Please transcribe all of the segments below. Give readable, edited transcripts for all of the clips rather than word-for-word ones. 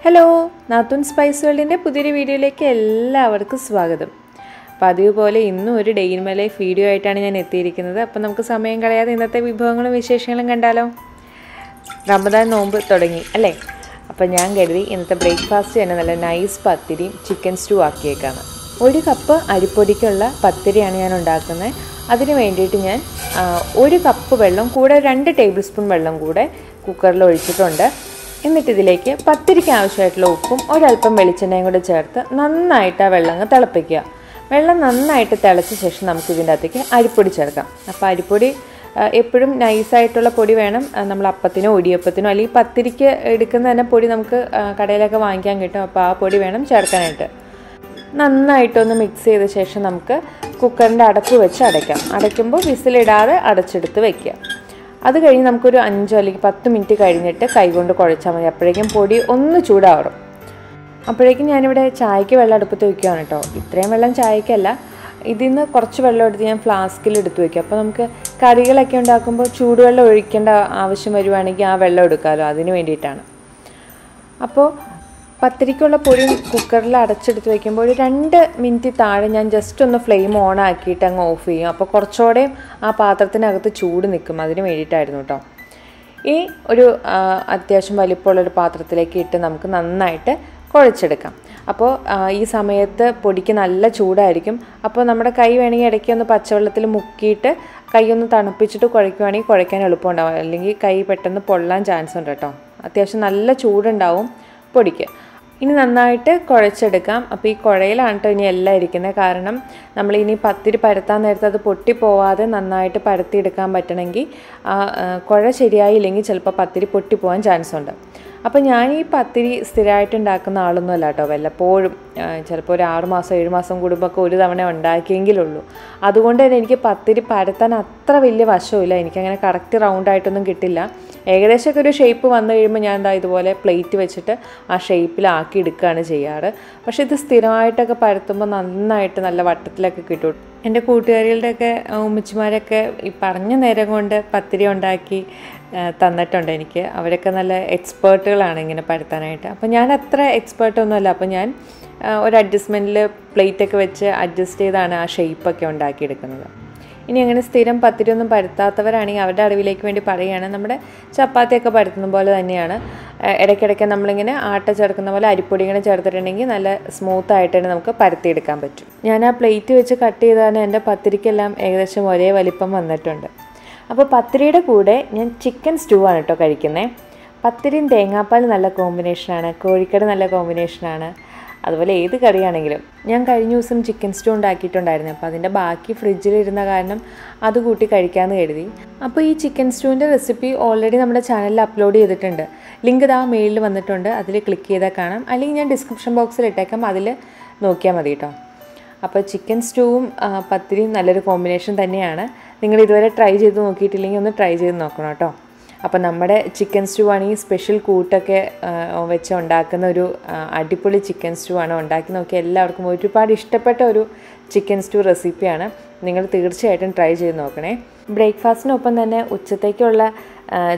Hello, നാത്തൂൻ spice വേൾഡിൻ്റെ പുതിയൊരു വീഡിയോയിലേക്ക് എല്ലാവർക്കും സ്വാഗതം. അപ്പോൾ അതുപോലെ ഇന്നും ഒരു day in my life video ആയിട്ടാണ് ഞാൻ എത്തിയിരിക്കുന്നത്. അപ്പോൾ നമുക്ക് സമയം കളയാതെ ഇന്നത്തെ വിഭവങ്ങളും വിശേഷങ്ങളും കണ്ടാലോ. റമദാൻ നോമ്പ് തുടങ്ങി അല്ലേ? അപ്പോൾ ഞാൻ കരുതി ഇന്നത്തെ ബ്രേക്ക്ഫാസ്റ്റ് തന്നെ നല്ല നൈസ് പത്തിരിയും ചിക്കൻ സ്റ്റൂ ആക്കിയേക്കാണ്. 1 കപ്പ് അരിപ്പൊടിക്കുള്ള പത്തിരിയാണ് ഞാൻ ഉണ്ടാക്കുന്നത്. അതിന് വേണ്ടിയിട്ട് ഞാൻ 1 കപ്പ് വെള്ളം കൂടെ 2 ടേബിൾ സ്പൂൺ വെള്ളം കൂടെ കുക്കറിൽ ഒഴിച്ചിട്ടുണ്ട്. എന്നിട്ട് ഇതിലേക്ക് പത്തിരിക്ക് ആവശ്യമായിട്ടുള്ള ഉപ്പും ഒരല്പം വെളിച്ചെണ്ണയും കൂടെ ചേർത്ത് നന്നായിട്ട് ആ വെള്ളം തിളപ്പിക്കുക. വെള്ളം നന്നായിട്ട് തിളച്ച ശേഷം നമുക്ക് ഇതിൻ്റെ അകത്തേക്ക് അരിപ്പൊടി ചേർക്കാം. അപ്പോൾ അരിപ്പൊടി എപ്പോഴും നൈസായിട്ടുള്ള പൊടി വേണം. നമ്മൾ അപ്പത്തിനോ ഒടിയപ്പത്തിനോ അല്ലെങ്കിൽ പത്തിരിക്ക് എടുക്കുന്ന തന്നെ പൊടി നമുക്ക് കടയിലൊക്കെ വാങ്ങിക്കാൻ കിട്ടും. അപ്പോൾ ആ പൊടി വേണം ചേർക്കാനായിട്ട്. നന്നായിട്ടൊന്ന് മിക്സ് ചെയ്ത ശേഷം നമുക്ക് കുക്കറിൻ്റെ അടപ്പ് വെച്ച് അടയ്ക്കാം. അടയ്ക്കുമ്പോൾ വിസിലിടാതെ അടച്ചെടുത്ത് വയ്ക്കുക. അത് കഴിഞ്ഞ് നമുക്കൊരു 5 അല്ലെങ്കിൽ 10 മിനിറ്റ് കഴിഞ്ഞിട്ട് കൈകൊണ്ട് കുഴച്ചാൽ മതി. അപ്പോഴേക്കും പൊടി ഒന്ന് ചൂടാറും. അപ്പോഴേക്കും ഞാനിവിടെ ചായക്ക് വെള്ളം അടുപ്പത്ത് വയ്ക്കുകയാണ് കേട്ടോ. ഇത്രയും വെള്ളം ചായക്കല്ല, ഇതിൽ നിന്ന് കുറച്ച് വെള്ളം എടുത്ത് ഞാൻ ഫ്ലാസ്കിൽ എടുത്ത് വയ്ക്കും. അപ്പോൾ നമുക്ക് കറികളൊക്കെ ഉണ്ടാക്കുമ്പോൾ ചൂടുവെള്ളം ഒഴിക്കേണ്ട ആവശ്യം വരുവാണെങ്കിൽ ആ വെള്ളം എടുക്കാമല്ലോ, അതിന് വേണ്ടിയിട്ടാണ്. അപ്പോൾ പത്തിരിക്കുള്ള പൊടി കുക്കറിൽ അടച്ചെടുത്ത് വയ്ക്കുമ്പോൾ ഒരു 2 മിനിറ്റ് താഴെ ഞാൻ ജസ്റ്റ് ഒന്ന് ഫ്ലെയിം ഓൺ ആക്കിയിട്ട് അങ്ങ് ഓഫ് ചെയ്യും. അപ്പോൾ കുറച്ചുകൂടെ ആ പാത്രത്തിനകത്ത് ചൂട് നിൽക്കും, അതിന് വേണ്ടിയിട്ടായിരുന്നു കേട്ടോ. ഈ ഒരു അത്യാവശ്യം വലിപ്പമുള്ളൊരു പാത്രത്തിലേക്ക് ഇട്ട് നമുക്ക് നന്നായിട്ട് കുഴച്ചെടുക്കാം. അപ്പോൾ ഈ സമയത്ത് പൊടിക്ക് നല്ല ചൂടായിരിക്കും. അപ്പോൾ നമ്മുടെ കൈ വേണമെങ്കിൽ ഇടയ്ക്ക് ഒന്ന് പച്ചവെള്ളത്തിൽ മുക്കിയിട്ട് കൈ ഒന്ന് തണുപ്പിച്ചിട്ട് കുഴയ്ക്കുകയാണെങ്കിൽ കുഴയ്ക്കാൻ എളുപ്പമുണ്ടാവും. അല്ലെങ്കിൽ കൈ പെട്ടെന്ന് പൊള്ളാൻ ചാൻസ് ഉണ്ട് കേട്ടോ. അത്യാവശ്യം നല്ല ചൂടുണ്ടാവും പൊടിക്ക്. ഇനി നന്നായിട്ട് കുഴച്ചെടുക്കാം. അപ്പോൾ ഈ കുഴയിലാണ് കേട്ടോ ഇനി എല്ലാം ഇരിക്കുന്നത്. കാരണം നമ്മളിനി പത്തിരി പരത്താൻ നേരത്തെ അത് പൊട്ടിപ്പോവാതെ നന്നായിട്ട് പരത്തിയെടുക്കാൻ പറ്റണമെങ്കിൽ കുഴ ശരിയായില്ലെങ്കിൽ ചിലപ്പോൾ പത്തിരി പൊട്ടിപ്പോവാൻ ചാൻസ് ഉണ്ട്. അപ്പോൾ ഞാൻ ഈ പത്തിരി സ്ഥിരമായിട്ട് ഉണ്ടാക്കുന്ന ആളൊന്നും അല്ല കേട്ടോ. വല്ലപ്പോഴും ചിലപ്പോൾ ഒരു 6 മാസം 7 മാസം കൂടുമ്പോഴൊക്കെ ഒരു തവണ ഉണ്ടാക്കിയെങ്കിലുള്ളൂ. അതുകൊണ്ട് തന്നെ എനിക്ക് പത്തിരി പരത്താൻ അത്ര വലിയ വശമില്ല. എനിക്കങ്ങനെ കറക്റ്റ് റൗണ്ടായിട്ടൊന്നും കിട്ടില്ല. ഏകദേശമൊക്കെ ഒരു ഷേപ്പ് വന്നു കഴിയുമ്പോൾ ഞാൻ എന്താ ഇതുപോലെ പ്ലേറ്റ് വെച്ചിട്ട് ആ ഷേപ്പിലാക്കി എടുക്കുകയാണ് ചെയ്യാറ്. പക്ഷേ ഇത് സ്ഥിരമായിട്ടൊക്കെ പരത്തുമ്പോൾ നന്നായിട്ട് നല്ല വട്ടത്തിലൊക്കെ കിട്ടും. എൻ്റെ കൂട്ടുകാരികളുടെയൊക്കെ ഉമ്മച്ചിമാരൊക്കെ ഈ പറഞ്ഞ നേരം കൊണ്ട് പത്തിരി ഉണ്ടാക്കി തന്നിട്ടുണ്ട് എനിക്ക്. അവരൊക്കെ നല്ല എക്സ്പേർട്ടുകളാണ് ഇങ്ങനെ പരത്താനായിട്ട്. അപ്പോൾ ഞാൻ അത്ര എക്സ്പേർട്ടൊന്നുമല്ല. അപ്പോൾ ഞാൻ ഒരു അഡ്ജസ്റ്റ്മെൻറ്റിൽ പ്ലേറ്റൊക്കെ വെച്ച് അഡ്ജസ്റ്റ് ചെയ്താണ് ആ ഷേപ്പൊക്കെ ഉണ്ടാക്കിയെടുക്കുന്നത്. ഇനി അങ്ങനെ സ്ഥിരം പത്തിരി ഒന്നും പരത്താത്തവരാണെങ്കിൽ അവരുടെ അറിവിലേക്ക് വേണ്ടി പറയുകയാണ്, നമ്മുടെ ചപ്പാത്തിയൊക്കെ പരത്തുന്ന പോലെ തന്നെയാണ്. ഇടയ്ക്കിടയ്ക്ക് നമ്മളിങ്ങനെ ആട്ട ചേർക്കുന്ന പോലെ അരിപ്പൊടി ഇങ്ങനെ ചേർത്തിട്ടുണ്ടെങ്കിൽ നല്ല സ്മൂത്തായിട്ട് തന്നെ നമുക്ക് പരത്തിയെടുക്കാൻ പറ്റും. ഞാൻ ആ പ്ലേറ്റ് വെച്ച് കട്ട് ചെയ്താണ് എൻ്റെ പത്തിരിക്കെല്ലാം ഏകദേശം ഒരേ വലിപ്പം വന്നിട്ടുണ്ട്. അപ്പോൾ പത്തിരിയുടെ കൂടെ ഞാൻ ചിക്കൻ സ്റ്റൂ ആണ് കേട്ടോ കഴിക്കുന്നത്. പത്തിരിയും തേങ്ങാപ്പാൽ നല്ല കോമ്പിനേഷനാണ്, കോഴിക്കറി നല്ല കോമ്പിനേഷനാണ്. അതുപോലെ ഏത് കറിയാണെങ്കിലും. ഞാൻ കഴിഞ്ഞ ദിവസം ചിക്കൻ സ്റ്റൂ ഉണ്ടാക്കിയിട്ടുണ്ടായിരുന്നു. അപ്പോൾ അതിൻ്റെ ബാക്കി ഫ്രിഡ്ജിലിരുന്ന കാരണം അത് കൂട്ടി കഴിക്കാമെന്ന് കരുതി. അപ്പോൾ ഈ ചിക്കൻ സ്റ്റൂവിൻ്റെ റെസിപ്പി ഓൾറെഡി നമ്മുടെ ചാനലിൽ അപ്ലോഡ് ചെയ്തിട്ടുണ്ട്. ലിങ്ക് ഇതാ മെയിലിൽ വന്നിട്ടുണ്ട്, അതിൽ ക്ലിക്ക് ചെയ്താൽ കാണാം. അല്ലെങ്കിൽ ഞാൻ ഡിസ്ക്രിപ്ഷൻ ബോക്സിൽ ഇട്ടേക്കാം, അതിൽ നോക്കിയാൽ മതി കേട്ടോ. അപ്പോൾ ചിക്കൻ സ്റ്റൂവും പത്തിരിയും നല്ലൊരു കോമ്പിനേഷൻ തന്നെയാണ്. നിങ്ങൾ ഇതുവരെ ട്രൈ ചെയ്ത് നോക്കിയിട്ടില്ലെങ്കിൽ ഒന്ന് ട്രൈ ചെയ്ത് നോക്കണം കേട്ടോ. അപ്പോൾ നമ്മുടെ ചിക്കൻ സ്റ്റൂ ആണെങ്കിൽ സ്പെഷ്യൽ കൂട്ടൊക്കെ വെച്ച് ഉണ്ടാക്കുന്ന ഒരു അടിപൊളി ചിക്കൻ സ്റ്റൂ ആണ്. ഉണ്ടാക്കി നോക്കിയാൽ എല്ലാവർക്കും ഒരുപാട് ഇഷ്ടപ്പെട്ട ഒരു ചിക്കൻ സ്റ്റൂ റെസിപ്പിയാണ്. നിങ്ങൾ തീർച്ചയായിട്ടും ട്രൈ ചെയ്ത് നോക്കണേ. ബ്രേക്ക്ഫാസ്റ്റിനൊപ്പം തന്നെ ഉച്ചത്തേക്കുള്ള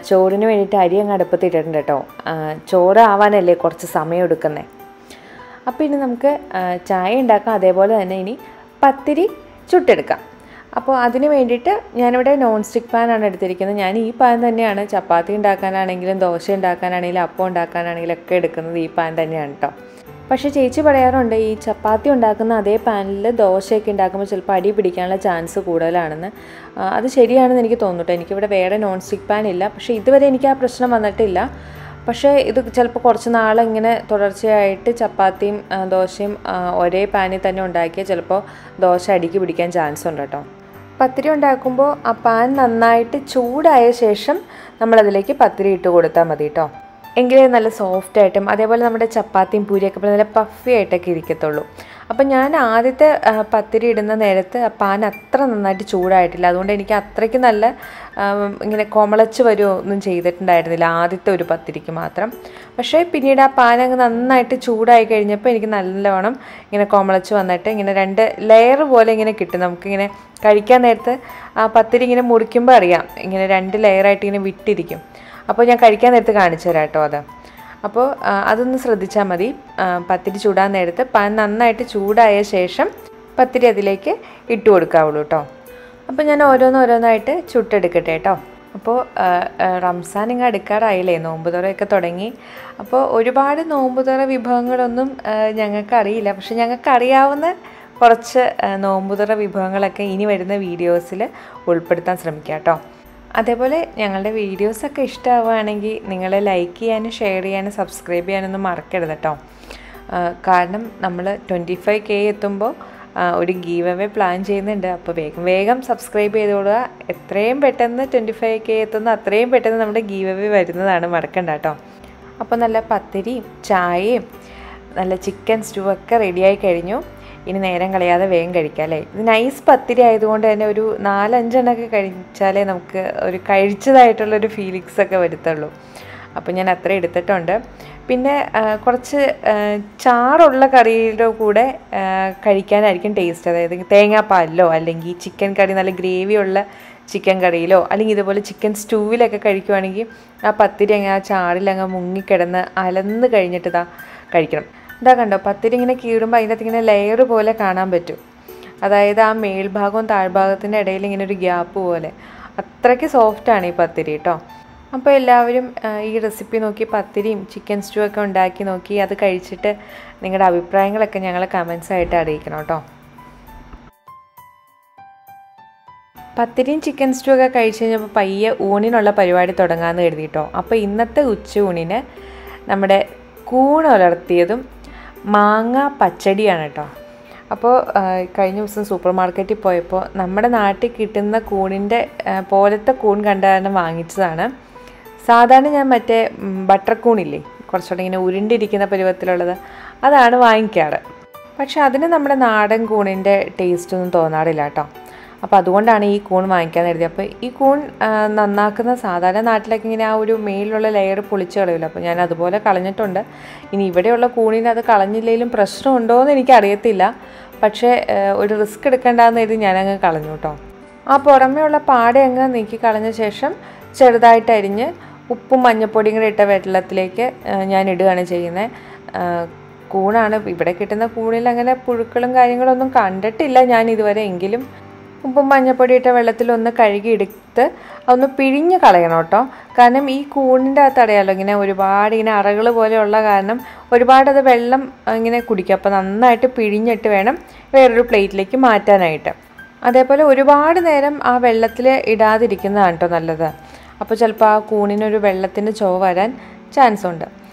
ചോറിന് വേണ്ടിയിട്ട് അരി അങ്ങ് അടുപ്പത്തിട്ടിട്ടുണ്ട് കേട്ടോ. ചോറ് ആവാനല്ലേ കുറച്ച് സമയം എടുക്കുന്നത്. അപ്പോൾ ഇനി നമുക്ക് ചായ ഉണ്ടാക്കാം. അതേപോലെ തന്നെ ഇനി പത്തിരി ചുട്ടെടുക്കാം. അപ്പോൾ അതിന് വേണ്ടിയിട്ട് ഞാനിവിടെ നോൺ സ്റ്റിക്ക് പാനാണ് എടുത്തിരിക്കുന്നത്. ഞാൻ ഈ പാൻ തന്നെയാണ് ചപ്പാത്തി ഉണ്ടാക്കാനാണെങ്കിലും ദോശ ഉണ്ടാക്കാനാണെങ്കിലും അപ്പം ഉണ്ടാക്കാനാണെങ്കിലും ഒക്കെ എടുക്കുന്നത് ഈ പാൻ തന്നെയാണ് കേട്ടോ. പക്ഷേ ചേച്ചി പറയാറുണ്ട് ഈ ചപ്പാത്തി ഉണ്ടാക്കുന്ന അതേ പാനിൽ ദോശയൊക്കെ ഉണ്ടാക്കുമ്പോൾ ചിലപ്പോൾ അടി പിടിക്കാനുള്ള ചാൻസ് കൂടുതലാണെന്ന്. അത് ശരിയാണെന്ന് എനിക്ക് തോന്നുന്നു. എനിക്കിവിടെ വേറെ നോൺ സ്റ്റിക്ക് പാൻ ഇല്ല. പക്ഷേ ഇതുവരെ എനിക്ക് ആ പ്രശ്നം വന്നിട്ടില്ല. പക്ഷേ ഇത് ചിലപ്പോൾ കുറച്ച് നാളിങ്ങനെ തുടർച്ചയായിട്ട് ചപ്പാത്തിയും ദോശയും ഒരേ പാനിൽ തന്നെ ഉണ്ടാക്കിയാൽ ചിലപ്പോൾ ദോശ അടിക്ക് പിടിക്കാൻ ചാൻസ് ഉണ്ട് കേട്ടോ. പത്തിരി ഉണ്ടാക്കുമ്പോൾ ആ പാൻ നന്നായിട്ട് ചൂടായ ശേഷം നമ്മളതിലേക്ക് പത്തിരി ഇട്ട് കൊടുത്താൽ മതി കേട്ടോ. എങ്കിലേ നല്ല സോഫ്റ്റായിട്ടും അതേപോലെ നമ്മുടെ ചപ്പാത്തിയും പൂരിയൊക്കെ നല്ല പഫി ആയിട്ടൊക്കെ ഇരിക്കത്തുള്ളൂ. അപ്പം ഞാൻ ആദ്യത്തെ പത്തിരി ഇടുന്ന നേരത്ത് പാൻ അത്ര നന്നായിട്ട് ചൂടായിട്ടില്ല. അതുകൊണ്ട് എനിക്ക് അത്രയ്ക്ക് നല്ല ഇങ്ങനെ കൊമളച്ച് വരുമോ ഒന്നും ചെയ്തിട്ടുണ്ടായിരുന്നില്ല ആദ്യത്തെ ഒരു പത്തിരിക്ക് മാത്രം. പക്ഷേ പിന്നീട് ആ പാൻ അങ്ങ് നന്നായിട്ട് ചൂടായി കഴിഞ്ഞപ്പോൾ എനിക്ക് നല്ലവണ്ണം ഇങ്ങനെ കൊമളച്ച് വന്നിട്ട് ഇങ്ങനെ 2 ലെയർ പോലെ ഇങ്ങനെ കിട്ടും. നമുക്കിങ്ങനെ കഴിക്കാൻ നേരത്ത് ആ പത്തിരി ഇങ്ങനെ മുറിക്കുമ്പോൾ അറിയാം, ഇങ്ങനെ 2 ലെയറായിട്ട് ഇങ്ങനെ വിട്ടിരിക്കും. അപ്പോൾ ഞാൻ കഴിക്കാൻ നേരത്ത് കാണിച്ചു തരാം കേട്ടോ. അപ്പോൾ അതൊന്ന് ശ്രദ്ധിച്ചാൽ മതി. പത്തിരി ചൂടാൻ നേരത്ത് പാൻ നന്നായിട്ട് ചൂടായ ശേഷം പത്തിരി അതിലേക്ക് ഇട്ട് കൊടുക്കാവുള്ളൂ കേട്ടോ. അപ്പോൾ ഞാൻ ഓരോന്നായിട്ട് ചുട്ടെടുക്കട്ടെ കേട്ടോ. അപ്പോൾ റംസാൻ ഇങ്ങ് അടുക്കാറായില്ലേ, നോമ്പ് തുറയൊക്കെ തുടങ്ങി. അപ്പോൾ ഒരുപാട് നോമ്പ് തുറ വിഭവങ്ങളൊന്നും ഞങ്ങൾക്കറിയില്ല. പക്ഷെ ഞങ്ങൾക്കറിയാവുന്ന കുറച്ച് നോമ്പ് തുറ വിഭവങ്ങളൊക്കെ ഇനി വരുന്ന വീഡിയോസിൽ ഉൾപ്പെടുത്താൻ ശ്രമിക്കാം കേട്ടോ. അതേപോലെ ഞങ്ങളുടെ വീഡിയോസൊക്കെ ഇഷ്ടമാവുകയാണെങ്കിൽ നിങ്ങൾ ലൈക്ക് ചെയ്യാനും ഷെയർ ചെയ്യാനും സബ്സ്ക്രൈബ് ചെയ്യാനൊന്നും മറക്കരുത് കേട്ടോ. കാരണം നമ്മൾ 25K എത്തുമ്പോൾ ഒരു ഗീവ് അവേ പ്ലാൻ ചെയ്യുന്നുണ്ട്. അപ്പോൾ വേഗം സബ്സ്ക്രൈബ് ചെയ്തോളുക. എത്രയും പെട്ടെന്ന് 25K എത്തുന്ന അത്രയും പെട്ടെന്ന് നമ്മുടെ ഗീവ് അവേ വരുന്നതാണ്, മറക്കണ്ട കേട്ടോ. അപ്പോൾ നല്ല പത്തിരിയും ചായയും നല്ല ചിക്കൻ സ്റ്റൂ ഒക്കെ റെഡിയായി കഴിഞ്ഞു. ഇനി നേരം കളയാതെ വേഗം കഴിക്കാം അല്ലേ. ഇത് നൈസ് പത്തിരി ആയതുകൊണ്ട് തന്നെ ഒരു 4-5 എണ്ണമൊക്കെ കഴിച്ചാലേ നമുക്ക് ഒരു കഴിച്ചതായിട്ടുള്ളൊരു ഫീലിങ്സൊക്കെ വരുത്തുള്ളൂ. അപ്പോൾ ഞാൻ അത്ര എടുത്തിട്ടുണ്ട്. പിന്നെ കുറച്ച് ചാറുള്ള കറിയുടെ കൂടെ കഴിക്കാനായിരിക്കും ടേസ്റ്റ്. അതായത് തേങ്ങാപ്പാലിലോ അല്ലെങ്കിൽ ചിക്കൻ കറി നല്ല ഗ്രേവിയുള്ള ചിക്കൻ കറിയിലോ അല്ലെങ്കിൽ ഇതുപോലെ ചിക്കൻ സ്റ്റൂവിലൊക്കെ കഴിക്കുവാണെങ്കിൽ ആ പത്തിരി അങ്ങ് ആ ചാറിലങ്ങ് മുങ്ങിക്കിടന്ന് അലന്ന് കഴിഞ്ഞിട്ട് കഴിക്കണം. ഇതാ കണ്ടോ, പത്തിരി ഇങ്ങനെ കീറുമ്പോൾ അതിൻ്റെ അകത്ത് ഇങ്ങനെ ലെയർ പോലെ കാണാൻ പറ്റും. അതായത് ആ മേൽഭാഗവും താഴ്ഭാഗത്തിൻ്റെ ഇടയിൽ ഇങ്ങനെ ഒരു ഗ്യാപ്പ് പോലെ. അത്രയ്ക്ക് സോഫ്റ്റാണ് ഈ പത്തിരി കേട്ടോ. അപ്പോൾ എല്ലാവരും ഈ റെസിപ്പി നോക്കി പത്തിരിയും ചിക്കൻ സ്റ്റൂ ഒക്കെ ഉണ്ടാക്കി നോക്കി അത് കഴിച്ചിട്ട് നിങ്ങളുടെ അഭിപ്രായങ്ങളൊക്കെ ഞങ്ങളെ കമൻസായിട്ട് അറിയിക്കണം കേട്ടോ. പത്തിരിയും ചിക്കൻ സ്റ്റൂ ഒക്കെ കഴിച്ച് കഴിഞ്ഞപ്പോൾ പയ്യെ ഊണിനുള്ള പരിപാടി തുടങ്ങാമെന്ന് കരുതി കേട്ടോ. അപ്പോൾ ഇന്നത്തെ ഉച്ചയൂണിന് നമ്മുടെ കൂൺ ഉലർത്തിയതും മാങ്ങ പച്ചടിയാണ് കേട്ടോ. അപ്പോൾ കഴിഞ്ഞ ദിവസം സൂപ്പർ മാർക്കറ്റിൽ പോയപ്പോൾ നമ്മുടെ നാട്ടിൽ കിട്ടുന്ന കൂണിൻ്റെ പോലത്തെ കൂൺ കണ്ട കാരണം വാങ്ങിച്ചതാണ്. സാധാരണ ഞാൻ മറ്റേ ബട്ടർ കൂണില്ലേ, കുറച്ചുകൂടെ ഇങ്ങനെ ഉരുണ്ടിരിക്കുന്ന പരുവത്തിലുള്ളത്, അതാണ് വാങ്ങിക്കാറ്. പക്ഷെ അതിന് നമ്മുടെ നാടൻ കൂണിൻ്റെ ടേസ്റ്റൊന്നും തോന്നാറില്ല കേട്ടോ. അപ്പോൾ അതുകൊണ്ടാണ് ഈ കൂൺ വാങ്ങിക്കാൻ കരുതി. അപ്പോൾ ഈ കൂൺ നന്നാക്കുന്ന സാധാരണ നാട്ടിലൊക്കെ ഇങ്ങനെ ആ ഒരു മേലിലുള്ള ലെയർ പൊളിച്ച് കളയില്ല. അപ്പോൾ ഞാൻ അതുപോലെ കളഞ്ഞിട്ടുണ്ട്. ഇനി ഇവിടെയുള്ള കൂണിന് അത് കളഞ്ഞില്ലെങ്കിലും പ്രശ്നമുണ്ടോ എന്ന് എനിക്കറിയത്തില്ല. പക്ഷേ ഒരു റിസ്ക് എടുക്കേണ്ടതെന്ന് കരുതി ഞാനങ്ങ് കളഞ്ഞു കേട്ടോ. ആ പുറമേയുള്ള പാടെ അങ്ങ് നീക്കി കളഞ്ഞ ശേഷം ചെറുതായിട്ട് അരിഞ്ഞ് ഉപ്പും മഞ്ഞൾപ്പൊടിയും കൂടെ ഇട്ട വെള്ളത്തിലേക്ക് ഞാൻ ഇടുകയാണ് ചെയ്യുന്നത്. കൂണാണ് ഇവിടെ കിട്ടുന്ന കൂണിൽ അങ്ങനെ പുഴുക്കളും കാര്യങ്ങളൊന്നും കണ്ടിട്ടില്ല ഞാൻ ഇതുവരെ. എങ്കിലും ഉപ്പും മഞ്ഞൾപ്പൊടി ഇട്ട വെള്ളത്തിലൊന്ന് കഴുകിയെടുത്ത് ഒന്ന് പിഴിഞ്ഞ് കളയണം കേട്ടോ. കാരണം ഈ കൂണിൻ്റെ അകത്ത് അറിയാമല്ലോ ഇങ്ങനെ ഒരുപാട് ഇങ്ങനെ അറകൾ പോലെയുള്ള കാരണം ഒരുപാടത് വെള്ളം ഇങ്ങനെ കുടിക്കും. അപ്പോൾ നന്നായിട്ട് പിഴിഞ്ഞിട്ട് വേണം വേറൊരു പ്ലേറ്റിലേക്ക് മാറ്റാനായിട്ട്. അതേപോലെ ഒരുപാട് നേരം ആ വെള്ളത്തിൽ ഇടാതിരിക്കുന്നതാണ് കേട്ടോ നല്ലത്. അപ്പോൾ ചിലപ്പോൾ ആ കൂണിനൊരു വെള്ളത്തിൻ്റെ ചുവ വരാൻ ചാൻസ് ഉണ്ട്.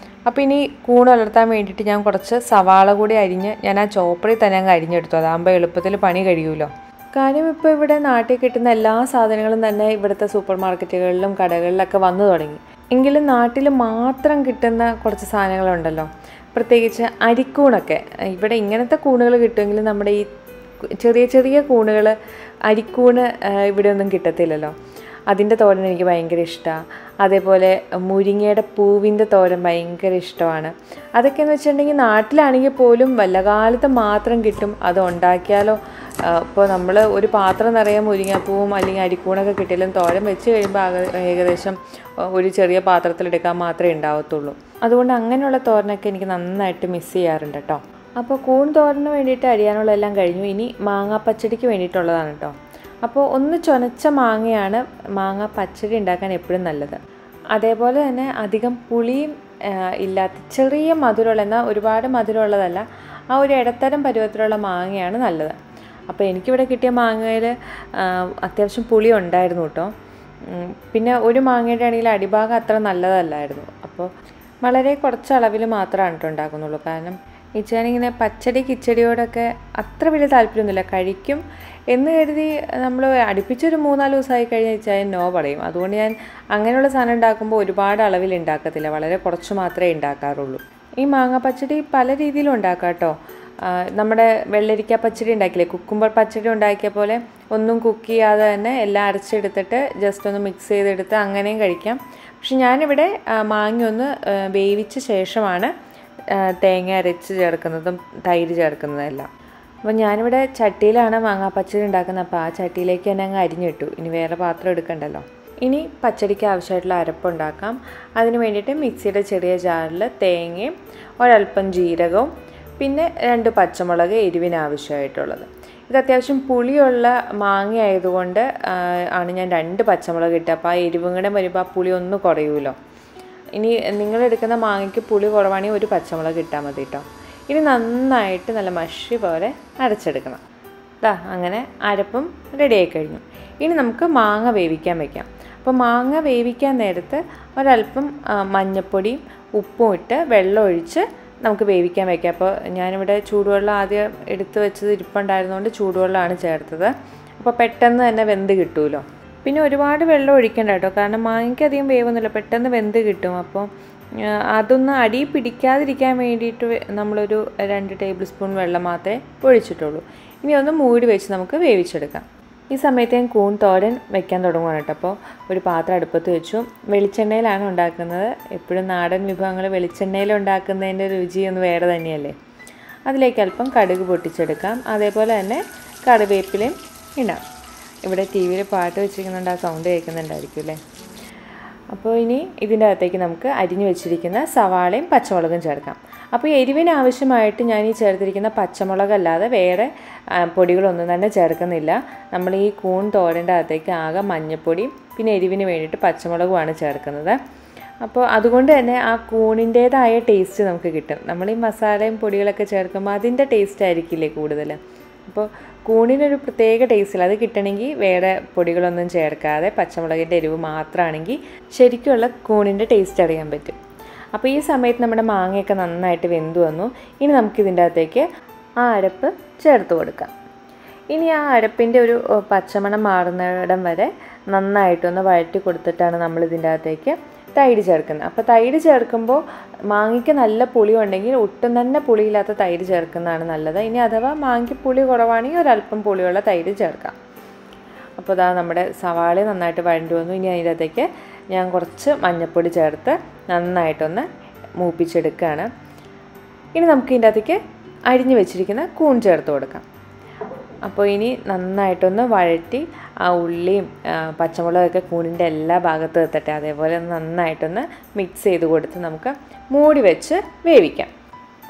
അപ്പോൾ ഇനി കൂൺ ഉലർത്താൻ വേണ്ടിയിട്ട് ഞാൻ കുറച്ച് സവാള കൂടി അരിഞ്ഞ് ഞാൻ ആ ചോപ്പറിൽ തന്നെ അങ്ങ് അരിഞ്ഞെടുത്തു. അതാകുമ്പോൾ എളുപ്പത്തിൽ പണി കഴിയുമല്ലോ. കാര്യം ഇപ്പോൾ ഇവിടെ നാട്ടിൽ കിട്ടുന്ന എല്ലാ സാധനങ്ങളും തന്നെ ഇവിടുത്തെ സൂപ്പർ മാർക്കറ്റുകളിലും കടകളിലൊക്കെ വന്നു തുടങ്ങി. എങ്കിലും നാട്ടിൽ മാത്രം കിട്ടുന്ന കുറച്ച് സാധനങ്ങളുണ്ടല്ലോ, പ്രത്യേകിച്ച് അരിക്കൂണൊക്കെ. ഇവിടെ ഇങ്ങനത്തെ കൂണുകൾ കിട്ടുമെങ്കിലും നമ്മുടെ ഈ ചെറിയ ചെറിയ കൂണുകൾ, അരിക്കൂണ് ഇവിടെ ഒന്നും കിട്ടത്തില്ലല്ലോ. അതിൻ്റെ തോരൻ എനിക്ക് ഭയങ്കര ഇഷ്ടമാണ്. അതേപോലെ മുരിങ്ങയുടെ പൂവിൻ്റെ തോരൻ ഭയങ്കര ഇഷ്ടമാണ്. അതൊക്കെയെന്ന് വെച്ചിട്ടുണ്ടെങ്കിൽ നാട്ടിലാണെങ്കിൽ പോലും വല്ല കാലത്ത് മാത്രം കിട്ടും. അത് ഉണ്ടാക്കിയാലോ ഇപ്പോൾ നമ്മൾ ഒരു പാത്രം നിറയെ മുരിങ്ങപ്പൂവും അല്ലെങ്കിൽ അരിക്കൂണൊക്കെ കിട്ടിയാലും തോരൻ വെച്ച് കഴിയുമ്പോൾ ഏകദേശം ഒരു ചെറിയ പാത്രത്തിലെടുക്കാൻ മാത്രമേ ഉണ്ടാവത്തുള്ളൂ. അതുകൊണ്ട് അങ്ങനെയുള്ള തോരനൊക്കെ എനിക്ക് നന്നായിട്ട് മിസ് ചെയ്യാറുണ്ട് കേട്ടോ. അപ്പോൾ കൂൺ തോരന് വേണ്ടിയിട്ട് അരിയാനുള്ളതെല്ലാം കഴിഞ്ഞു. ഇനി മാങ്ങ പച്ചടിക്ക് വേണ്ടിയിട്ടുള്ളതാണ് കേട്ടോ. അപ്പോൾ ഒന്ന് ചൊനച്ച മാങ്ങയാണ് മാങ്ങ പച്ചടി ഉണ്ടാക്കാൻ എപ്പോഴും നല്ലത്. അതേപോലെ തന്നെ അധികം പുളിയും ഇല്ലാത്ത ചെറിയ മധുരമുള്ള, എന്നാൽ ഒരുപാട് മധുരമുള്ളതല്ല, ആ ഒരു ഇടത്തരം പരുവത്തിലുള്ള മാങ്ങയാണ് നല്ലത്. അപ്പോൾ എനിക്കിവിടെ കിട്ടിയ മാങ്ങയിൽ അത്യാവശ്യം പുളി ഉണ്ടായിരുന്നു കേട്ടോ. പിന്നെ ഒരു മാങ്ങയുടെ ആണെങ്കിൽ അടിഭാഗം അത്ര നല്ലതല്ലായിരുന്നു. അപ്പോൾ വളരെ കുറച്ച് അളവിൽ മാത്രമാണ് കേട്ടോ ഉണ്ടാക്കുന്നുള്ളൂ. കാരണം ഇച്ചാനിങ്ങനെ പച്ചടി കിച്ചടിയോടൊക്കെ അത്ര വലിയ താല്പര്യമൊന്നുമില്ല. കഴിക്കും എന്ന് കരുതി നമ്മൾ അടുപ്പിച്ചൊരു 3-4 ദിവസമായി കഴിഞ്ഞാൽ ഇച്ചാൻ നോ പറയും. അതുകൊണ്ട് ഞാൻ അങ്ങനെയുള്ള സാധനം ഉണ്ടാക്കുമ്പോൾ ഒരുപാട് അളവിൽ ഉണ്ടാക്കത്തില്ല, വളരെ കുറച്ച് മാത്രമേ ഉണ്ടാക്കാറുള്ളൂ. ഈ മാങ്ങ പച്ചടി പല രീതിയിലും ഉണ്ടാക്കാം കേട്ടോ. നമ്മുടെ വെള്ളരിക്ക പച്ചടി ഉണ്ടാക്കില്ലേ, കുക്കുംബർ പച്ചടി ഉണ്ടാക്കിയ പോലെ ഒന്നും കുക്ക് ചെയ്യാതെ തന്നെ എല്ലാം അരച്ചെടുത്തിട്ട് ജസ്റ്റ് ഒന്ന് മിക്സ് ചെയ്തെടുത്ത് അങ്ങനെയും കഴിക്കാം. പക്ഷെ ഞാനിവിടെ മാങ്ങ ഒന്ന് വേവിച്ച ശേഷമാണ് തേങ്ങ അരച്ച് ചേർക്കുന്നതും തൈര് ചേർക്കുന്നതും എല്ലാം. അപ്പോൾ ഞാനിവിടെ ചട്ടിയിലാണ് മാങ്ങാ പച്ചടി ഉണ്ടാക്കുന്നത്. അപ്പോൾ ആ ചട്ടിയിലേക്ക് തന്നെ അങ്ങ് അരിഞ്ഞിട്ടു. ഇനി വേറെ പാത്രം എടുക്കണ്ടല്ലോ. ഇനി പച്ചടിക്ക് ആവശ്യമായിട്ടുള്ള അരപ്പുണ്ടാക്കാം. അതിന് വേണ്ടിയിട്ട് മിക്സിയുടെ ചെറിയ ജാറിൽ തേങ്ങയും ഒരൽപ്പം ജീരകവും പിന്നെ 2 പച്ചമുളക് എരിവിന് ആവശ്യമായിട്ടുള്ളത്. ഇത് അത്യാവശ്യം പുളിയുള്ള മാങ്ങ ആയതുകൊണ്ട് ആണ് ഞാൻ 2 പച്ചമുളക് ഇട്ടത്. അപ്പോൾ ആ എരിവും കൂടെ വരുമ്പോൾ ആ പുളി ഒന്ന് കുറയുമല്ലോ. ഇനി നിങ്ങളെടുക്കുന്ന മാങ്ങയ്ക്ക് പുളി കുറവാണെങ്കിൽ 1 പച്ചമുളക് ഇട്ടാൽ മതി കേട്ടോ. ഇനി നന്നായിട്ട് നല്ല മഷി പോലെ അരച്ചെടുക്കണം. അങ്ങനെ അരപ്പും റെഡിയായി കഴിഞ്ഞു. ഇനി നമുക്ക് മാങ്ങ വേവിക്കാൻ വയ്ക്കാം. അപ്പോൾ മാങ്ങ വേവിക്കാൻ നേരത്ത് ഒരൽപ്പം മഞ്ഞൾപ്പൊടിയും ഉപ്പും ഇട്ട് വെള്ളം ഒഴിച്ച് നമുക്ക് വേവിക്കാൻ വയ്ക്കാം. അപ്പോൾ ഞാനിവിടെ ചൂടുവെള്ളം ആദ്യം എടുത്ത് വെച്ചത് ഇരിപ്പുണ്ടായിരുന്നുകൊണ്ട് ചൂടുവെള്ളമാണ് ചേർത്തത്. അപ്പോൾ പെട്ടെന്ന് തന്നെ വെന്ത് കിട്ടുമല്ലോ. പിന്നെ ഒരുപാട് വെള്ളം ഒഴിക്കണ്ട കേട്ടോ, കാരണം മാങ്ങയ്ക്ക് അധികം വേവൊന്നുമില്ല, പെട്ടെന്ന് വെന്ത് കിട്ടും. അപ്പോൾ അതൊന്ന് അടി പിടിക്കാതിരിക്കാൻ വേണ്ടിയിട്ട് നമ്മളൊരു 2 ടേബിൾ സ്പൂൺ വെള്ളം മാത്രമേ ഒഴിച്ചിട്ടുള്ളൂ. ഇനി ഒന്ന് മൂടി വെച്ച് നമുക്ക് വേവിച്ചെടുക്കാം. ഈ സമയത്ത് ഞാൻ കൂൺ തോരൻ വെക്കാൻ തുടങ്ങുകയാണ് കേട്ടോ. അപ്പോൾ ഒരു പാത്രം അടുപ്പത്ത് വെച്ചു. വെളിച്ചെണ്ണയിലാണ് ഉണ്ടാക്കുന്നത്. എപ്പോഴും നാടൻ വിഭവങ്ങൾ വെളിച്ചെണ്ണയിൽ ഉണ്ടാക്കുന്നതിൻ്റെ രുചി ഒന്ന് വേറെ തന്നെയല്ലേ. അതിലേക്ക് അല്പം കടുക് പൊട്ടിച്ചെടുക്കാം. അതേപോലെ തന്നെ കറിവേപ്പിലയും ഇടാം. ഇവിടെ ടി വിയിൽ പാട്ട് വെച്ചിരിക്കുന്നുണ്ട്, ആ സൗണ്ട് കേൾക്കുന്നുണ്ടായിരിക്കും അല്ലേ. അപ്പോൾ ഇനി ഇതിൻ്റെ അകത്തേക്ക് നമുക്ക് അരിഞ്ഞു വെച്ചിരിക്കുന്ന സവാളയും പച്ചമുളകും ചേർക്കാം. അപ്പോൾ എരിവിന് ആവശ്യമായിട്ട് ഞാൻ ഈ ചേർത്തിരിക്കുന്ന പച്ചമുളകല്ലാതെ വേറെ പൊടികളൊന്നും തന്നെ ചേർക്കുന്നില്ല. നമ്മൾ ഈ കൂൺ തോരൻ്റെ അകത്തേക്ക് ആകെ മഞ്ഞൾപ്പൊടിയും പിന്നെ എരിവിന് വേണ്ടിയിട്ട് പച്ചമുളകുമാണ് ചേർക്കുന്നത്. അപ്പോൾ അതുകൊണ്ട് തന്നെ ആ കൂണിൻ്റേതായ ടേസ്റ്റ് നമുക്ക് കിട്ടും. നമ്മൾ ഈ മസാലയും പൊടികളൊക്കെ ചേർക്കുമ്പോൾ അതിൻ്റെ ടേസ്റ്റ് ആയിരിക്കില്ലേ കൂടുതൽ. അപ്പോൾ കൂണിനൊരു പ്രത്യേക ടേസ്റ്റില്ല. അത് കിട്ടണമെങ്കിൽ വേറെ പൊടികളൊന്നും ചേർക്കാതെ പച്ചമുളകിൻ്റെ എരിവ് മാത്രമാണെങ്കിൽ ശരിക്കുള്ള കൂണിൻ്റെ ടേസ്റ്റ് അറിയാൻ പറ്റും. അപ്പോൾ ഈ സമയത്ത് നമ്മുടെ മാങ്ങയൊക്കെ നന്നായിട്ട് വെന്ത് വന്നു. ഇനി നമുക്കിതിൻ്റെ അകത്തേക്ക് ആ അരപ്പ് ചേർത്ത് കൊടുക്കാം. ഇനി ആ അരപ്പിൻ്റെ ഒരു പച്ചമണം മാറുന്നിടം വരെ നന്നായിട്ടൊന്ന് വഴറ്റി കൊടുത്തിട്ടാണ് നമ്മളിതിൻ്റെ അകത്തേക്ക് തൈര് ചേർക്കുന്നത്. അപ്പോൾ തൈര് ചേർക്കുമ്പോൾ മാങ്ങയ്ക്ക് നല്ല പുളി ഉണ്ടെങ്കിൽ ഒട്ടും തന്നെ പുളിയില്ലാത്ത തൈര് ചേർക്കുന്നതാണ് നല്ലത്. ഇനി അഥവാ മാങ്ങയ്ക്ക് പുളി കുറവാണെങ്കിൽ ഒരല്പം പുളിയുള്ള തൈര് ചേർക്കാം. അപ്പോൾ നമ്മുടെ സവാള നന്നായിട്ട് വഴണ്ടി വന്നു. ഇനി അതിൻ്റെ അകത്തേക്ക് ഞാൻ കുറച്ച് മഞ്ഞൾപ്പൊടി ചേർത്ത് നന്നായിട്ടൊന്ന് മൂപ്പിച്ചെടുക്കുകയാണ്. ഇനി നമുക്ക് ഇതിൻ്റെ അകത്തേക്ക് അരിഞ്ഞു വെച്ചിരിക്കുന്ന കൂൺ ചേർത്ത് കൊടുക്കാം. അപ്പോൾ ഇനി നന്നായിട്ടൊന്ന് വഴറ്റി ആ ഉള്ളിയും പച്ചമുളകൊക്കെ കൂണിൻ്റെ എല്ലാ ഭാഗത്തും എത്തട്ടെ. അതേപോലെ നന്നായിട്ടൊന്ന് മിക്സ് ചെയ്ത് കൊടുത്ത് നമുക്ക് മൂടി വെച്ച് വേവിക്കാം.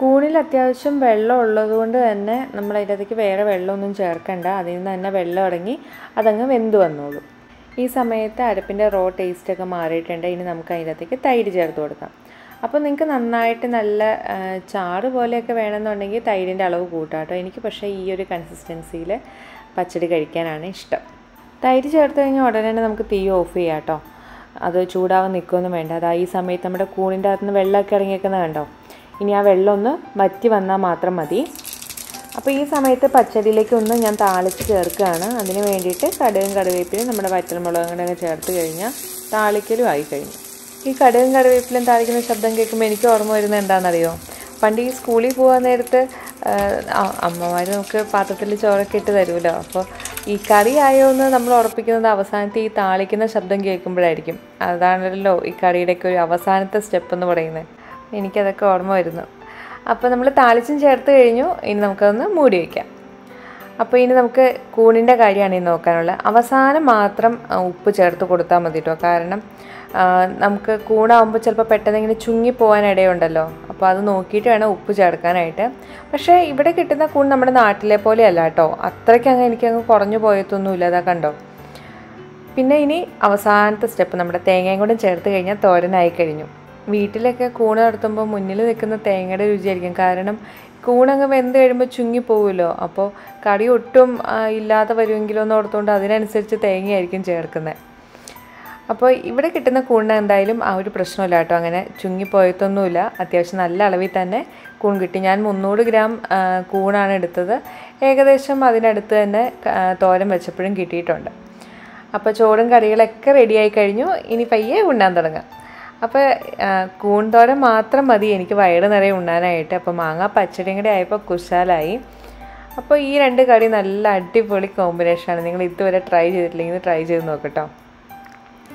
കൂണിൽ അത്യാവശ്യം വെള്ളം ഉള്ളതുകൊണ്ട് തന്നെ നമ്മൾ അതിനകത്തേക്ക് വേറെ വെള്ളമൊന്നും ചേർക്കണ്ട. അതിൽ നിന്ന് തന്നെ വെള്ളം ഇറങ്ങി അതങ്ങ് വെന്ത് വന്നോളൂ. ഈ സമയത്ത് അരപ്പിൻ്റെ റോ ടേസ്റ്റൊക്കെ മാറിയിട്ടുണ്ട്. ഇനി നമുക്ക് അതിനകത്തേക്ക് തൈര് ചേർത്ത് കൊടുക്കാം. അപ്പോൾ നിങ്ങൾക്ക് നന്നായിട്ട് നല്ല ചാറ് പോലെയൊക്കെ വേണമെന്നുണ്ടെങ്കിൽ തൈരിൻ്റെ അളവ് കൂട്ടാം കേട്ടോ. എനിക്ക് പക്ഷേ ഈ ഒരു കൺസിസ്റ്റൻസിയിൽ പച്ചടി കഴിക്കാനാണ് ഇഷ്ടം. തൈര് ചേർത്ത് കഴിഞ്ഞാൽ ഉടനെ തന്നെ നമുക്ക് തീ ഓഫ് ചെയ്യാം കേട്ടോ. അത് ചൂടാവാൻ നിൽക്കുകയൊന്നും വേണ്ട. അതാ ഈ സമയത്ത് നമ്മുടെ കൂണിൻ്റെ അകത്തുനിന്ന് വെള്ളമൊക്കെ ഇറങ്ങിയേക്കുന്നത് കണ്ടോ. ഇനി ആ വെള്ളം ഒന്ന് വറ്റി വന്നാൽ മാത്രം മതി. അപ്പോൾ ഈ സമയത്ത് പച്ചടിയിലേക്ക് ഒന്ന് ഞാൻ താളിച്ച് ചേർക്കുകയാണ്. അതിന് വേണ്ടിയിട്ട് കടുകും കറിവേപ്പിലയും നമ്മുടെ വറ്റൽമുളകും കൂടെ ചേർത്ത് കഴിഞ്ഞാൽ താളിക്കലും ആയി കഴിഞ്ഞു. ഈ കടുകും കറിവേപ്പിലും താളിക്കുന്ന ശബ്ദം കേൾക്കുമ്പോൾ എനിക്ക് ഓർമ്മ വരുന്നത് എന്താണെന്നറിയോ, പണ്ട് ഈ സ്കൂളിൽ പോകാൻ നേരത്ത് അമ്മമാർ നമുക്ക് പാത്രത്തിൽ ചോറൊക്കെ ഇട്ട് തരുമല്ലോ. അപ്പോൾ ഈ കറി ആയോ എന്ന് നമ്മൾ ഉറപ്പിക്കുന്നത് അവസാനത്തെ ഈ താളിക്കുന്ന ശബ്ദം കേൾക്കുമ്പോഴായിരിക്കും. അതാണല്ലോ ഈ കറിയുടെയൊക്കെ ഒരു അവസാനത്തെ സ്റ്റെപ്പ് എന്ന് പറയുന്നത്. എനിക്കതൊക്കെ ഓർമ്മ വരുന്നു. അപ്പോൾ നമ്മൾ താളിച്ചും ചേർത്ത് കഴിഞ്ഞു. ഇനി നമുക്കതൊന്ന് മൂടി വയ്ക്കാം. അപ്പോൾ ഇനി നമുക്ക് കൂണിൻ്റെ കാര്യമാണ് ഇനി നോക്കാനുള്ളത്. അവസാനം മാത്രം ഉപ്പ് ചേർത്ത് കൊടുത്താൽ മതി കേട്ടോ. കാരണം നമുക്ക് കൂണാകുമ്പോൾ ചിലപ്പോൾ പെട്ടെന്ന് ഇങ്ങനെ ചുങ്ങിപ്പോകാനിടയുണ്ടല്ലോ. അപ്പോൾ അത് നോക്കിയിട്ട് വേണം ഉപ്പ് ചേർക്കാനായിട്ട്. പക്ഷേ ഇവിടെ കിട്ടുന്ന കൂൺ നമ്മുടെ നാട്ടിലെ പോലെയല്ല കേട്ടോ. അത്രയ്ക്കങ്ങ് എനിക്കങ്ങ് കുറഞ്ഞു പോയതൊന്നുമില്ല. അതാ കണ്ടോ. പിന്നെ ഇനി അവസാനത്തെ സ്റ്റെപ്പ് നമ്മുടെ തേങ്ങയും കൂടെ ചേർത്ത് കഴിഞ്ഞാൽ തോരനായി കഴിഞ്ഞു. വീട്ടിലൊക്കെ കൂണ് നടത്തുമ്പോൾ മുന്നിൽ നിൽക്കുന്ന തേങ്ങയുടെ രുചിയായിരിക്കും. കാരണം കൂണങ്ങ് വെന്ത് കഴിയുമ്പോൾ ചുങ്ങിപ്പോകുമല്ലോ. അപ്പോൾ കറി ഒട്ടും ഇല്ലാതെ വരുമെങ്കിലോ എന്ന് ഓർത്തുകൊണ്ട് അതിനനുസരിച്ച് തേങ്ങയായിരിക്കും ചേർക്കുന്നത്. അപ്പോൾ ഇവിടെ കിട്ടുന്ന കൂണിന് എന്തായാലും ആ ഒരു പ്രശ്നമില്ല കേട്ടോ. അങ്ങനെ ചുങ്ങിപ്പോയതൊന്നുമില്ല. അത്യാവശ്യം നല്ല അളവിൽ തന്നെ കൂൺ കിട്ടി. ഞാൻ 300 ഗ്രാം കൂണാണ് എടുത്തത്. ഏകദേശം അതിനടുത്ത് തന്നെ തോരൻ വെച്ചപ്പോഴും കിട്ടിയിട്ടുണ്ട്. അപ്പോൾ ചോറും കറികളൊക്കെ റെഡിയായി കഴിഞ്ഞു. ഇനി പയ്യെ ഉണ്ണാൻ തുടങ്ങാം. അപ്പോൾ കൂൺ തോരൻ മാത്രം മതി എനിക്ക് വയറ് നിറയെ ഉണ്ണാനായിട്ട്. അപ്പോൾ മാങ്ങ പച്ചടിയും കൂടെ ആയപ്പോൾ കുശാലായി. അപ്പോൾ ഈ 2 കറി നല്ല അടിപൊളി കോമ്പിനേഷനാണ്. നിങ്ങൾ ഇതുവരെ ട്രൈ ചെയ്തിട്ടില്ലെങ്കിൽ ട്രൈ ചെയ്ത് നോക്കട്ടോ.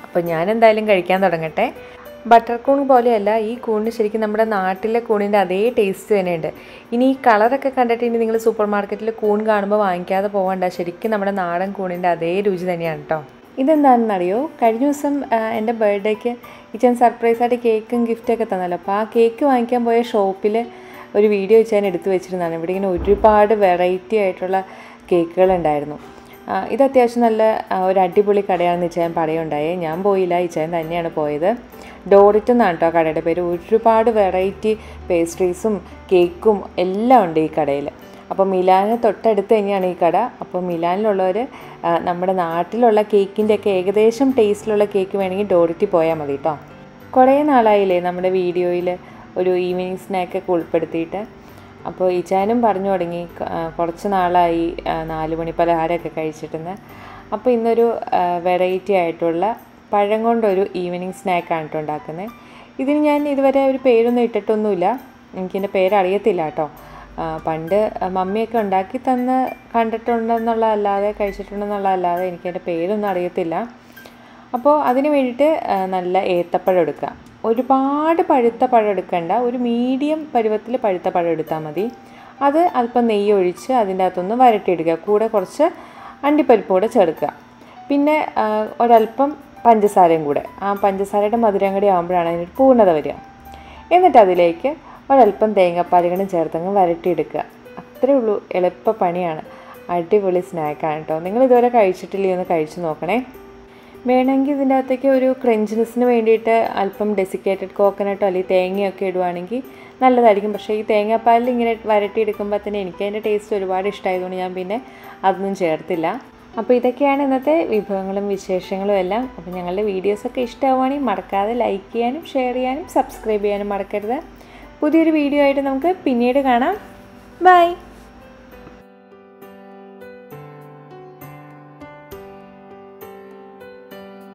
അപ്പോൾ ഞാൻ എന്തായാലും കഴിക്കാൻ തുടങ്ങട്ടെ. ബട്ടർ കൂൺ പോലെയല്ല ഈ കൂണിന് ശരിക്കും നമ്മുടെ നാട്ടിലെ കൂണിൻ്റെ അതേ ടേസ്റ്റ് തന്നെയുണ്ട്. ഇനി ഈ കളറൊക്കെ കണ്ടിട്ട് ഇനി നിങ്ങൾ സൂപ്പർ മാർക്കറ്റിൽ കൂൺ കാണുമ്പോൾ വാങ്ങിക്കാതെ പോകണ്ട. ശരിക്കും നമ്മുടെ നാടൻ കൂണിൻ്റെ അതേ രുചി തന്നെയാണ് കേട്ടോ. ഇതെന്താണെന്നറിയോ, കഴിഞ്ഞ ദിവസം എൻ്റെ ബർത്ത്ഡേക്ക് ഇച്ചാൻ സർപ്രൈസായിട്ട് കേക്കും ഗിഫ്റ്റൊക്കെ തന്നല്ലോ. അപ്പോൾ ആ കേക്ക് വാങ്ങിക്കാൻ പോയ ഷോപ്പിൽ ഒരു വീഡിയോ ഇച്ചാൻ എടുത്തു വെച്ചിരുന്നതാണ്. ഇവിടെ ഇങ്ങനെ ഒരുപാട് വെറൈറ്റി ആയിട്ടുള്ള കേക്കുകളുണ്ടായിരുന്നു. ഇത് അത്യാവശ്യം നല്ല ഒരു അടിപൊളി കടയാണെന്ന് ഇച്ചാൻ പറയുണ്ടായേ. ഞാൻ പോയില്ല, ഇച്ചാൻ തന്നെയാണ് പോയത്. ഡോറിറ്റ് എന്നാണ് കേട്ടോ കടയുടെ പേര്. ഒരുപാട് വെറൈറ്റി പേസ്ട്രീസും കേക്കും എല്ലാം ഉണ്ട് ഈ കടയിൽ. അപ്പോൾ മിലാനിന് തൊട്ടടുത്ത് തന്നെയാണ് ഈ കട. അപ്പോൾ മിലാനിലുള്ളവർ നമ്മുടെ നാട്ടിലുള്ള കേക്കിൻ്റെയൊക്കെ ഏകദേശം ടേസ്റ്റിലുള്ള കേക്ക് വേണമെങ്കിൽ ഡോറിറ്റി പോയാൽ മതി കേട്ടോ. കുറേ നാളായില്ലേ നമ്മുടെ വീഡിയോയിൽ ഒരു ഈവനിങ് സ്നാക്കൊക്കെ ഉൾപ്പെടുത്തിയിട്ട്. അപ്പോൾ ഇച്ചാനും പറഞ്ഞു തുടങ്ങി കുറച്ച് നാളായി 4 മണി പലഹാരമൊക്കെ കഴിച്ചിട്ടെന്ന്. അപ്പോൾ ഇന്നൊരു വെറൈറ്റി ആയിട്ടുള്ള പഴം കൊണ്ടൊരു ഈവനിങ് സ്നാക്കാണ് കേട്ടോ ഉണ്ടാക്കുന്നത്. ഇതിന് ഞാൻ ഇതുവരെ ഒരു പേരൊന്നും ഇട്ടിട്ടൊന്നുമില്ല, എനിക്കെൻ്റെ പേരറിയത്തില്ല കേട്ടോ. പണ്ട് മമ്മിയൊക്കെ ഉണ്ടാക്കി തന്ന് കണ്ടിട്ടുണ്ടെന്നുള്ളതല്ലാതെ കഴിച്ചിട്ടുണ്ടെന്നുള്ളതല്ലാതെ എനിക്കതിൻ്റെ പേരൊന്നും അറിയത്തില്ല. അപ്പോൾ അതിന് വേണ്ടിയിട്ട് നല്ല ഏത്തപ്പഴം എടുക്കുക. ഒരുപാട് പഴുത്ത പഴം എടുക്കണ്ട, ഒരു മീഡിയം പരുവത്തിൽ പഴുത്ത പഴം എടുത്താൽ മതി. അത് അല്പം നെയ്യ് ഒഴിച്ച് അതിൻ്റെ അകത്തൊന്ന് വരട്ടിയെടുക്കുക. കൂടെ കുറച്ച് അണ്ടിപ്പരിപ്പ് കൂടെ ചേർക്കുക. പിന്നെ ഒരല്പം പഞ്ചസാരയും കൂടെ. ആ പഞ്ചസാരയുടെ മധുരം കൂടി ആകുമ്പോഴാണ് അതിനൊരു പൂർണ്ണത വരിക. എന്നിട്ട് അതിലേക്ക് ഒരല്പം തേങ്ങാപ്പാലുകളും ചേർത്തങ്ങ് വരട്ടിയെടുക്കുക. അത്രയേ ഉള്ളൂ, എളുപ്പ പണിയാണ്. അടിപൊളി സ്നാക്കാണ് കേട്ടോ. നിങ്ങൾ ഇതുവരെ കഴിച്ചിട്ടില്ലേ, ഒന്ന് കഴിച്ച് നോക്കണേ. വേണമെങ്കിൽ ഇതിൻ്റെ അകത്തേക്ക് ഒരു ക്രഞ്ചിനെസ്സിന് വേണ്ടിയിട്ട് അല്പം ഡെസിക്കേറ്റഡ് കോക്കനട്ടോ അല്ലെങ്കിൽ തേങ്ങയൊക്കെ ഇടുവാണെങ്കിൽ നല്ലതായിരിക്കും. പക്ഷേ ഈ തേങ്ങാപ്പാലിൽ ഇങ്ങനെ വരട്ടിയെടുക്കുമ്പോൾ തന്നെ എനിക്കതിൻ്റെ ടേസ്റ്റ് ഒരുപാട് ഇഷ്ടമായതുകൊണ്ട് ഞാൻ പിന്നെ അതൊന്നും ചേർത്തില്ല. അപ്പോൾ ഇതൊക്കെയാണ് ഇന്നത്തെ വിഭവങ്ങളും വിശേഷങ്ങളും എല്ലാം. അപ്പോൾ ഞങ്ങളുടെ വീഡിയോസൊക്കെ ഇഷ്ടമാവുകയാണെങ്കിൽ മറക്കാതെ ലൈക്ക് ചെയ്യാനും ഷെയർ ചെയ്യാനും സബ്സ്ക്രൈബ് ചെയ്യാനും മറക്കരുത്. പുതിയൊരു വീഡിയോ ആയിട്ട് നമുക്ക് പിന്നീട് കാണാം. ബൈ.